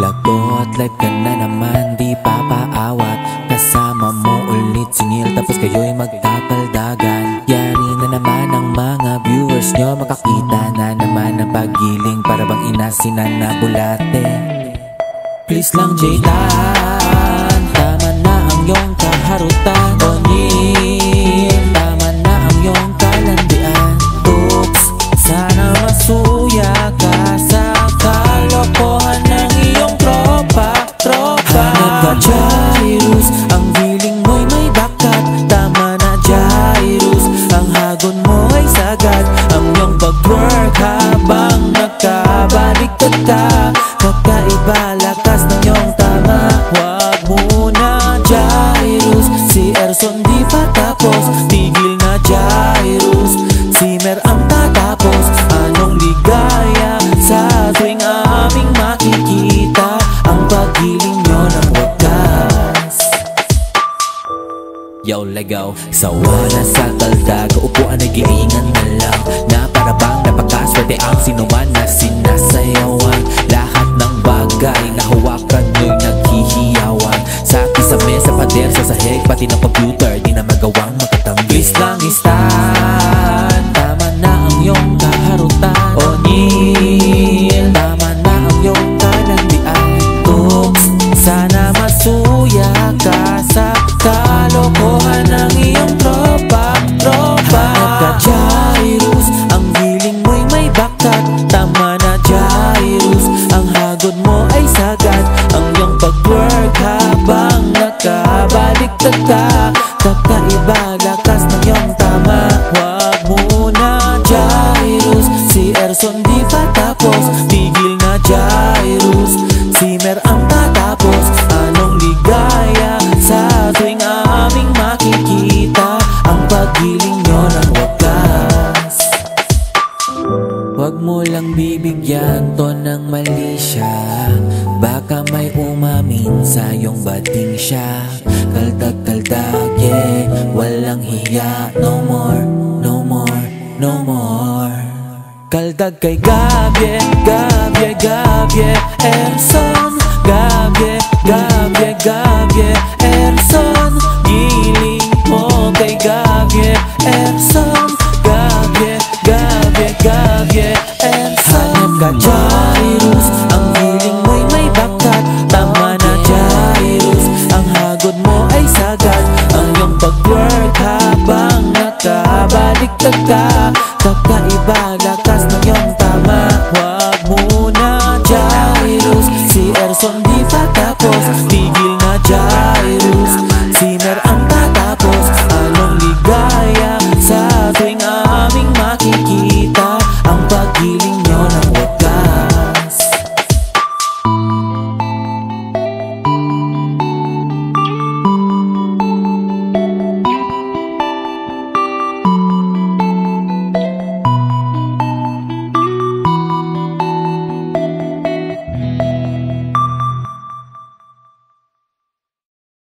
Lagot, live ka na naman, di papaawat. Kasama mo ulit singil, tapos kayo'y magtataldagan. Yari na naman ang mga viewers nyo, makakita na naman ang paggiling, para bang inasinan na bulate. Please lang Jaydan, tama na ang iyong kaharutan. Onyil, tama na ang iyong kalandian. Oops, sana masuya ka sa kalokohan ng iyong tropa. Hanap ka Jairus, ang giling mo'y may bakat. Tama na Jairus, ang hagon mo ay sagad. Ang iyong pag-work habang nakabaliktad ka, kakaiba lakas ng iyong tama. Huwag muna Jairus, si Erson di pa tapos. Tigil na Jairus, si Mer ang tatapos. Anong ligaya sa tuwing aming makikita ang paggiling nyo ng wagas. Yo, legaw, sawa na sa taldag, upuan na giingan na lang, na para bang napakaswerte ang sinuman na sinasayawan. Lahat ng bagay na hawakan nyo'y naghihiyawan. Sa kisame, sa pader, sa sahig, pati ng computer, di na magawang makatambay. Please lang istan, tama na ang iyong kaharutan. Onyil, tama na ang iyong kalandian. Oops, sana masuya ka sa kalokohan ng iyong tropa. Hanap ka Jairus, ang giling mo'y may bakat. Tama na Jairus, ang hagod mo ay sagad. Ang iyong pag-work habang nakabaliktad ka, kakaiba lakas ng iyong tama. Huwag muna Jairus, si Erson di pa tapos. Tigil na Jairus, si Mer ang tatapos. Anong ligaya sa tuwing aming makikita ang paggiling nyo ng wagas. Huwag mo lang bibigyan to ng mali siya, baka may umamin sa iyong bading siya. Kaldag-kaldag, yeah, walang hiya. No more, no more, no more. Kaldag kay Gabye, Gabye, Gabye, Erson. Gabye, Gabye, Gabye, Erson. Giling mo kay Gabye, Erson. Gabye, Gabye, Gabye, Erson. Hanap ka Jairus, ang giling mo'y may bakat. Tama na Jairus, ang hagod mo ay sagad. Ang iyong pag-work habang nakabaliktad ka, kakaiba lakas